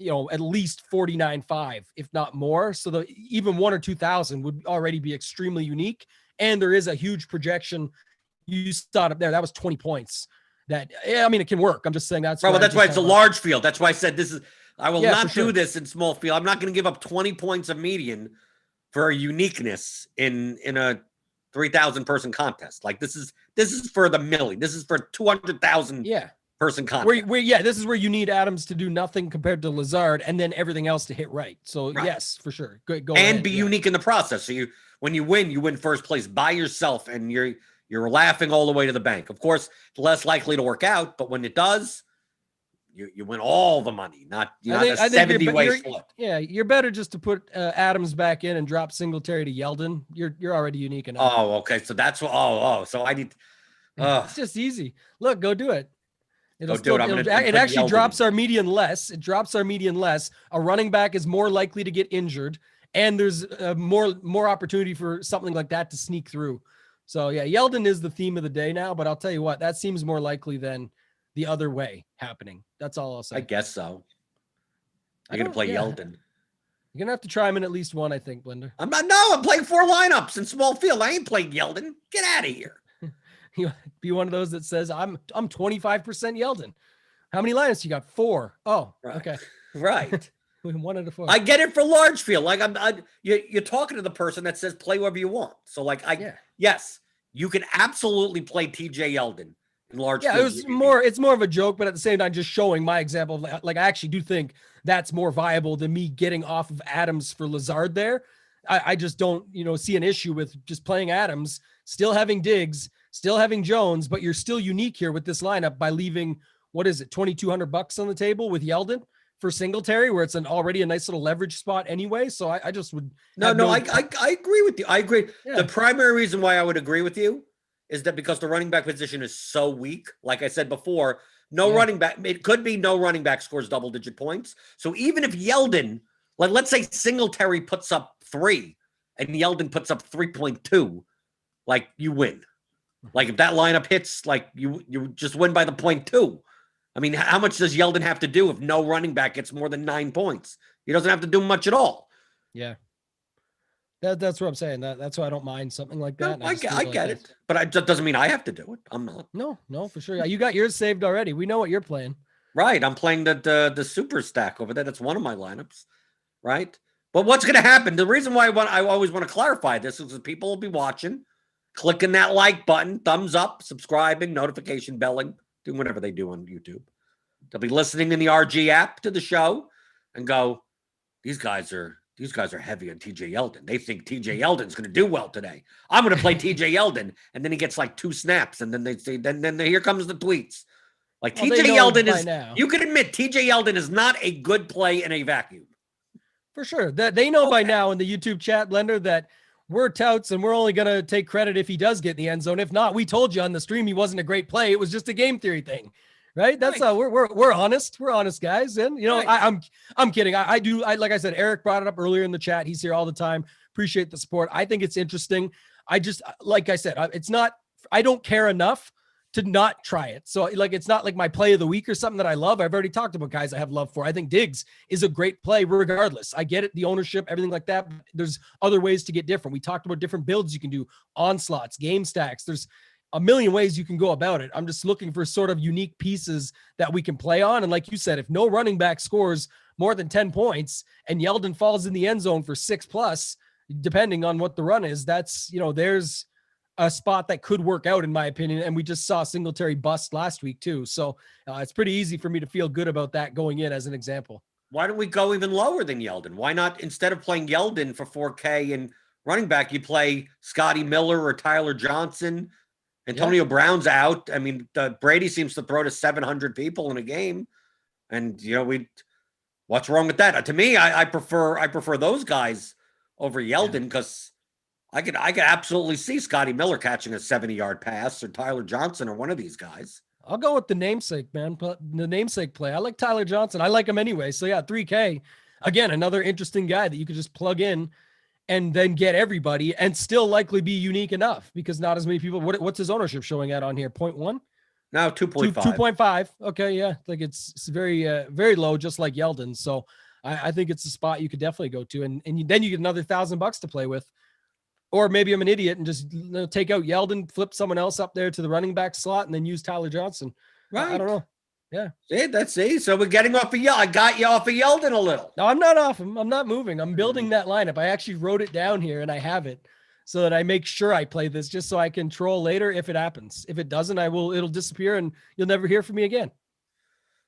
Speaker 2: at least 49.5, if not more. So even 1,000 or 2,000 would already be extremely unique. And there is a huge projection. You saw it up there. That was 20 points. It can work. I'm just saying that's
Speaker 1: that's why it's a large field. That's why I said I will not do this in small field. I'm not going to give up 20 points of median for a uniqueness in a 3,000 person contest. Like this is for the millie. This is for 200,000 person contest.
Speaker 2: This is where you need Adams to do nothing compared to Lazard, and then everything else to hit right. So yes, for sure. Go and
Speaker 1: ahead, be unique in the process. So when you win first place by yourself, and you're laughing all the way to the bank. Of course, less likely to work out, but when it does, you win all the money, not a 70-way split.
Speaker 2: Yeah, you're better just to put Adams back in and drop Singletary to Yeldon. You're already unique enough.
Speaker 1: Oh, okay. So that's what. So I need.
Speaker 2: It's just easy. Look, go do it. It actually
Speaker 1: Yeldon
Speaker 2: drops our median less. It drops our median less. A running back is more likely to get injured, and there's more opportunity for something like that to sneak through. So yeah, Yeldon is the theme of the day now, but I'll tell you what, that seems more likely than the other way happening. That's all I'll say.
Speaker 1: I guess so. You're going to play Yeldon.
Speaker 2: You're going to have to try him in at least one, I think, Blender.
Speaker 1: I'm playing 4 lineups in small field. I ain't playing Yeldon. Get out of here.
Speaker 2: You be one of those that says, I'm 25% Yeldon. How many lineups you got? 4. Oh,
Speaker 1: right.
Speaker 2: Okay.
Speaker 1: Right.
Speaker 2: 1 out of 4.
Speaker 1: I get it for large field. Like you're talking to the person that says play whoever you want. So like yes, you can absolutely play TJ Yeldon in large field.
Speaker 2: It's more of a joke, but at the same time, just showing my example of like I actually do think that's more viable than me getting off of Adams for Lazard there. I just don't, see an issue with just playing Adams, still having Diggs, still having Jones, but you're still unique here with this lineup by leaving, what is it, $2,200 on the table with Yeldon for Singletary, where it's already a nice little leverage spot anyway. So I just would.
Speaker 1: I agree with you. I agree. Yeah. The primary reason why I would agree with you is that because the running back position is so weak. Like I said before, running back, it could be no running back scores double-digit points. So even if Yeldon, let's say Singletary puts up 3 and Yeldon puts up 3.2, like you win. Like if that lineup hits, like you just win by the 0.2. I mean, how much does Yeldon have to do if no running back gets more than 9 points? He doesn't have to do much at all.
Speaker 2: Yeah. That's what I'm saying. That's why I don't mind something like that.
Speaker 1: No, I get it. But it doesn't mean I have to do it. I'm not.
Speaker 2: No, for sure. You got yours saved already. We know what you're playing.
Speaker 1: Right. I'm playing the super stack over there. That's one of my lineups. Right. But what's going to happen? The reason why I always want to clarify this is that people will be watching, clicking that like button, thumbs up, subscribing, notification belling, doing whatever they do on YouTube. They'll be listening in the RG app to the show and go, these guys are heavy on TJ Yeldon. They think TJ Yeldon's going to do well today. I'm going to play TJ Yeldon. And then he gets like 2 snaps. And then they say, then here comes the tweets. Like TJ Yeldon is, you can admit TJ Yeldon is not a good play in a vacuum.
Speaker 2: For sure. That they know by now in the YouTube chat, Blender, that we're touts and we're only going to take credit if he does get in the end zone. If not, we told you on the stream he wasn't a great play. It was just a game theory thing. Right? That's
Speaker 1: Right.
Speaker 2: we're honest. We're honest guys. And you know,
Speaker 1: Right.
Speaker 2: I'm kidding. I do. Like I said, Eric brought it up earlier in the chat. He's here all the time. Appreciate the support. I think it's interesting. I just, like I said, it's not, I don't care enough to not try it. So like, it's not like my play of the week or something that I love. I've already talked about guys I have love for. I think Diggs is a great play regardless. I get it. The ownership, everything like that. There's other ways to get different. We talked about different builds you can do, onslaughts, game stacks. There's a million ways you can go about it. I'm just looking for sort of unique pieces that we can play on. And like you said, if no running back scores more than 10 points and Yeldon falls in the end zone for 6+, depending on what the run is, that's, you know, there's a spot that could work out in my opinion. And we just saw Singletary bust last week too. So it's pretty easy for me to feel good about that going in as an example.
Speaker 1: Why don't we go even lower than Yeldon? Why not, instead of playing Yeldon for 4K and running back, you play Scotty Miller or Tyler Johnson? Antonio Brown's out. I mean, Brady seems to throw to 700 people in a game. And, you know, what's wrong with that? To me, I prefer those guys over Yeldon because I could absolutely see Scotty Miller catching a 70-yard pass or Tyler Johnson or one of these guys.
Speaker 2: I'll go with the namesake, man. The namesake play. I like Tyler Johnson. I like him anyway. So yeah, 3K. Again, another interesting guy that you could just plug in and then get everybody and still likely be unique enough because not as many people. What's his ownership showing at on here? 0.1?
Speaker 1: No, 2.5.
Speaker 2: 2.5. Okay, yeah. Like it's very, very low, just like Yeldon. So I think it's a spot you could definitely go to. And then you get another $1,000 to play with. Or maybe I'm an idiot and just take out Yeldon, flip someone else up there to the running back slot, and then use Tyler Johnson.
Speaker 1: Right.
Speaker 2: I don't know. Yeah.
Speaker 1: See, so we're getting off of Yeldon. I got you off of Yeldon a little.
Speaker 2: No, I'm not off him. I'm not moving. I'm building that lineup. I actually wrote it down here and I have it so that I make sure I play this just so I can troll later if it happens. If it doesn't, it'll disappear and you'll never hear from me again.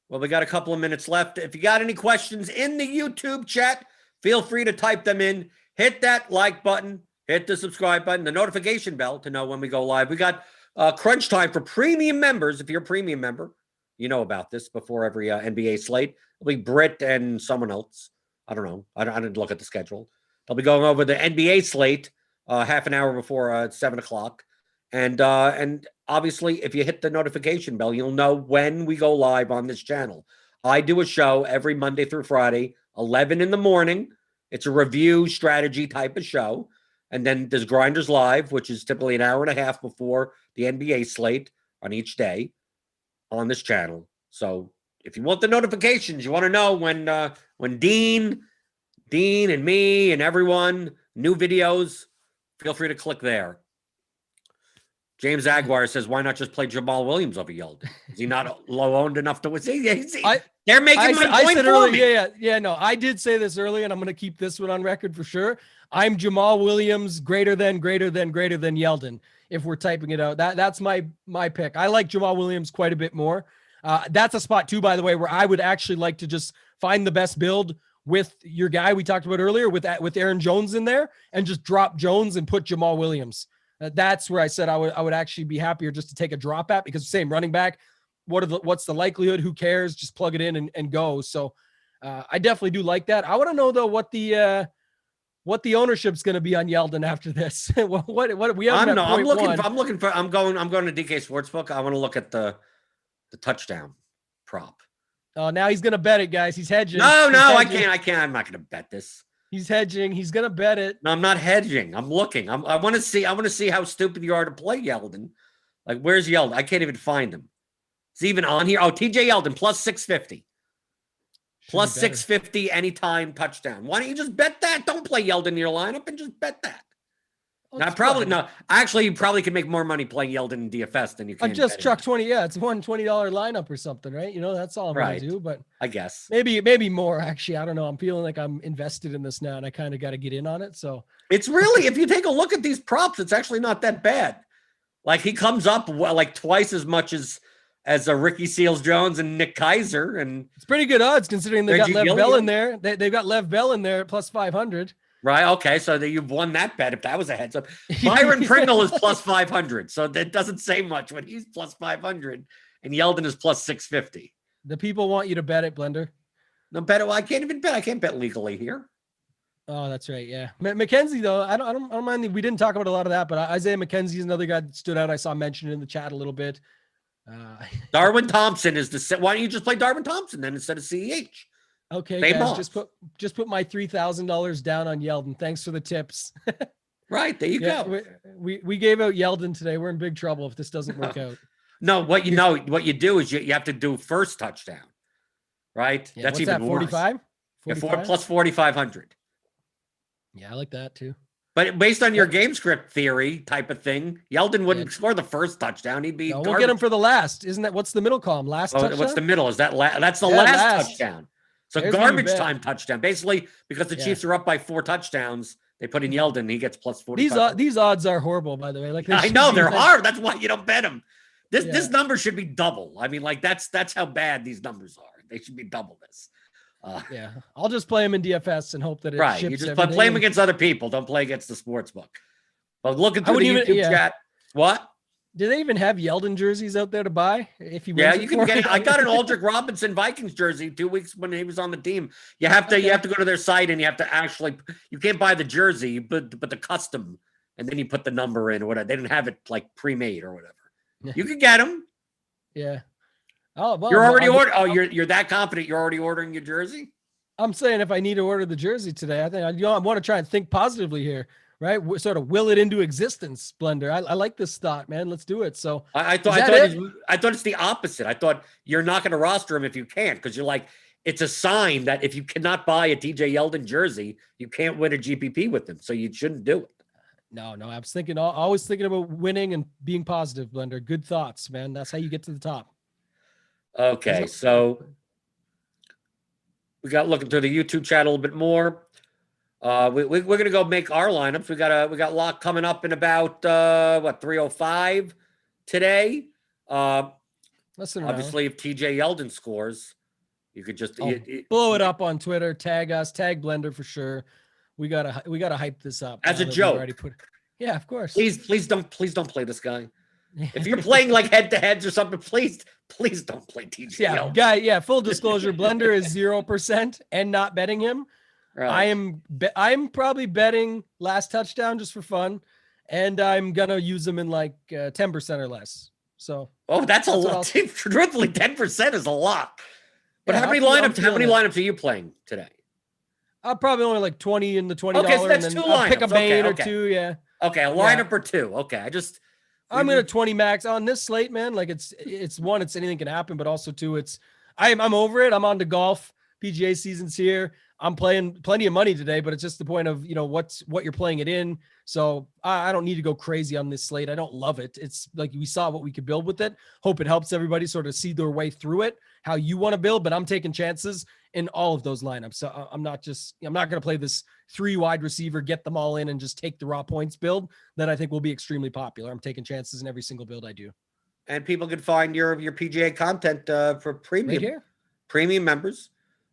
Speaker 1: Well, we got a couple of minutes left. If you got any questions in the YouTube chat, feel free to type them in. Hit that like button, hit the subscribe button, the notification bell to know when we go live. We got crunch time for premium members. If you're a premium member, you know about this before every NBA slate. It'll be Britt and someone else. I don't know. I didn't look at the schedule. They'll be going over the NBA slate half an hour before 7 o'clock. And obviously, if you hit the notification bell, you'll know when we go live on this channel. I do a show every Monday through Friday, 11 in the morning. It's a review strategy type of show. And then there's Grinders Live, which is typically an hour and a half before the NBA slate on each day on this channel. So if you want the notifications, you want to know when Dean and me and everyone, new videos, feel free to click there. James Aguirre says, why not just play Jamal Williams over Yeldon? Is he not low-owned enough to win? They're making my point for me.
Speaker 2: Yeah, no, I did say this earlier, and I'm going to keep this one on record for sure. I'm Jamal Williams greater than Yeldon. If we're typing it out, that's my pick. I like Jamal Williams quite a bit more. That's a spot too, by the way, where I would actually like to just find the best build with your guy we talked about earlier with Aaron Jones in there and just drop Jones and put Jamal Williams. That's where I said I would actually be happier just to take a drop at because same running back. What's the likelihood? Who cares? Just plug it in and go. So I definitely do like that. I want to know though what the ownership's going to be on Yeldon after this. what we have?
Speaker 1: I'm going to DK Sportsbook. I want to look at the touchdown prop.
Speaker 2: Oh, now he's going to bet it, guys. He's hedging.
Speaker 1: No, I can't. I'm not going to bet this.
Speaker 2: He's hedging. He's going to bet it.
Speaker 1: No, I'm not hedging. I'm looking. I want to see how stupid you are to play Yeldon. Like, where's Yeldon? I can't even find him. Is he even on here? Oh, TJ Yeldon plus 650. Plus 650 anytime touchdown. Why don't you just bet that? Don't play Yeldon in your lineup and just bet that. Actually, you probably can make more money playing Yeldon in DFS than you can.
Speaker 2: I just chucked 20. Yeah, it's $120 lineup or something, right? You know, that's all I'm going to do. But
Speaker 1: I guess
Speaker 2: maybe more. Actually, I don't know. I'm feeling like I'm invested in this now, and I kind of got to get in on it. So
Speaker 1: it's really, if you take a look at these props, it's actually not that bad. Like he comes up like twice as much as Ricky Seals-Jones and Nick Keiser, and
Speaker 2: it's pretty good odds considering they got Lev Bell in there. They've got Lev Bell in there at plus 500.
Speaker 1: Right. Okay. So you've won that bet. If that was a heads up, Byron Pringle is plus 500. So that doesn't say much when he's plus 500 and Yeldon is plus 650.
Speaker 2: The people want you to bet it, Blender.
Speaker 1: No bet. Well, I can't even bet. I can't bet legally here.
Speaker 2: Oh, that's right. Yeah. McKenzie though. I don't mind. We didn't talk about a lot of that, but Isaiah McKenzie is another guy that stood out. I saw mentioned in the chat a little bit.
Speaker 1: Darwin Thompson is why don't you just play Darwin Thompson then instead of CEH?
Speaker 2: Okay,
Speaker 1: Same
Speaker 2: guys,
Speaker 1: odds.
Speaker 2: just put my $3,000 down on Yeldon. Thanks for the tips.
Speaker 1: Right, there you go.
Speaker 2: We gave out Yeldon today. We're in big trouble if this doesn't work out.
Speaker 1: No, what you do is you have to do first touchdown, right?
Speaker 2: Yeah,
Speaker 1: That's
Speaker 2: what's
Speaker 1: even
Speaker 2: that, 45?
Speaker 1: worse. 45? Plus 4,500.
Speaker 2: Yeah, I like that too.
Speaker 1: But based on your game script theory type of thing, Yeldon wouldn't score the first touchdown. He'd be.
Speaker 2: No, we'll get him for the last. Isn't that what's the middle column? Last touchdown.
Speaker 1: What's the middle? Is that that's the last touchdown? So
Speaker 2: There's
Speaker 1: garbage time touchdown. Basically, because the Chiefs are up by 4 touchdowns, they put in Yeldon. He gets plus 40.
Speaker 2: These odds are horrible, by the way. Like
Speaker 1: I know they're hard. That's why you don't bet them. This number should be double. I mean, like that's how bad these numbers are. They should be double this.
Speaker 2: Yeah, I'll just play him in DFS and hope that it
Speaker 1: right.
Speaker 2: ships.
Speaker 1: You just play him against other people. Don't play against the sports book. But looking through the YouTube chat, what?
Speaker 2: Do they even have Yeldon jerseys out there to buy? If you
Speaker 1: you can get. I got an Aldrich Robinson Vikings jersey 2 weeks when he was on the team. You have to go to their site and you have to actually. You can't buy the jersey, but the custom, and then you put the number in or whatever. They didn't have it like pre-made or whatever. You can get them.
Speaker 2: Yeah. Oh, well,
Speaker 1: you're already ordering. Oh, you're that confident. You're already ordering your jersey.
Speaker 2: I'm saying if I need to order the jersey today, I think I want to try and think positively here. Right, sort of will it into existence, Blender. I like this thought, man. Let's do it. So
Speaker 1: I thought it's the opposite. I thought you're not going to roster him if you can't, because you're like, it's a sign that if you cannot buy a TJ Yeldon jersey, you can't win a GPP with him. So you shouldn't do it.
Speaker 2: No, I was always thinking about winning and being positive, Blender. Good thoughts, man. That's how you get to the top.
Speaker 1: Okay, so we got looking through the YouTube chat a little bit more. We're gonna go make our lineups. We got lock coming up in about 3:05 today.
Speaker 2: Listen,
Speaker 1: obviously, if TJ Yeldon scores, you could just
Speaker 2: blow it up on Twitter. Tag us, tag Blender for sure. We gotta hype this up
Speaker 1: as a joke.
Speaker 2: Yeah, of course.
Speaker 1: Please don't play this guy. If you're playing like head-to-heads or something, please don't play TJ Yeldon.
Speaker 2: Guy. Yeah, full disclosure, Blender is 0% and not betting him. Right. I'm probably betting last touchdown just for fun, and I'm gonna use them in like 10% or less. So
Speaker 1: that's a lot. Truthfully, 10% is a lot. But how many lineups are you playing today?
Speaker 2: Probably only like 20 in the $20.
Speaker 1: Okay, so that's 2 lineups.
Speaker 2: I'll pick a main or 2. Yeah.
Speaker 1: Okay, a lineup or 2. Okay,
Speaker 2: I'm gonna 20 max on this slate, man. Like it's one, it's anything can happen, but also 2, I'm over it. I'm on to golf. PGA season's here. I'm playing plenty of money today, but it's just the point of, what you're playing it in. So I don't need to go crazy on this slate. I don't love it. It's like we saw what we could build with it. Hope it helps everybody sort of see their way through it, how you want to build, but I'm taking chances in all of those lineups. So I'm not going to play this 3 wide receiver, get them all in and just take the raw points build that I think will be extremely popular. I'm taking chances in every single build I do.
Speaker 1: And people can find your PGA content for premium members.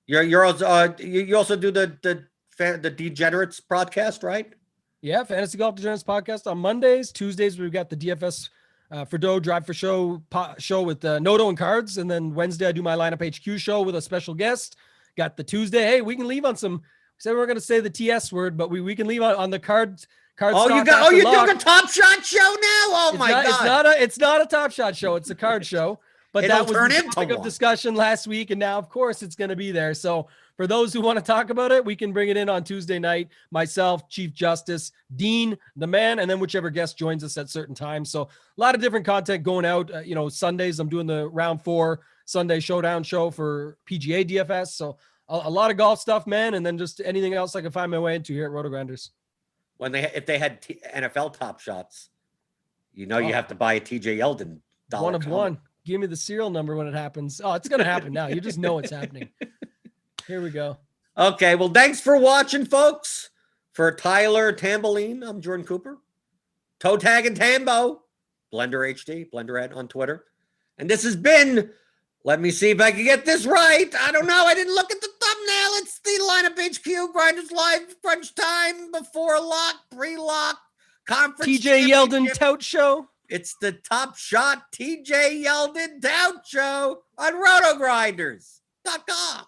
Speaker 1: You also do the Degenerates podcast, right?
Speaker 2: Yeah, Fantasy Golf Degenerates podcast on Mondays. Tuesdays we've got the DFS for Doe Drive for Show with Noto and Cards, and then Wednesday I do my Lineup HQ show with a special guest. Got the Tuesday. Hey, we can leave on some. Said we we're going to say the TS word, but we can leave on the cards.
Speaker 1: You're doing a Top Shot show now. Oh my God!
Speaker 2: It's not a Top Shot show. It's a card show. But that was the topic of discussion last week, and now, of course, it's going to be there. So for those who want to talk about it, we can bring it in on Tuesday night. Myself, Chief Justice, Dean, the man, and then whichever guest joins us at certain times. So a lot of different content going out. Sundays, I'm doing the Round 4 Sunday Showdown show for PGA DFS. So a lot of golf stuff, man, and then just anything else I can find my way into here at Rotogrinders.
Speaker 1: If they had NFL Top Shots, you have to buy a TJ Yeldon.
Speaker 2: One of one. Give me the serial number when it happens. Oh, it's going to happen now. You just know it's happening. Here we go.
Speaker 1: Okay. Well, thanks for watching, folks. For Tyler Tamboline, I'm Jordan Cooper. Toe Tag and Tambo. Blender HD, Blender Ed on Twitter. And this has been, let me see if I can get this right. I don't know. I didn't look at the thumbnail. It's the Lineup HQ, Grinderslive, crunch time, before lock, pre-lock, conference.
Speaker 2: TJ Yeldon Tout Show.
Speaker 1: It's the Top Shot TJ Yeldon Tout Show on Rotogrinders.com.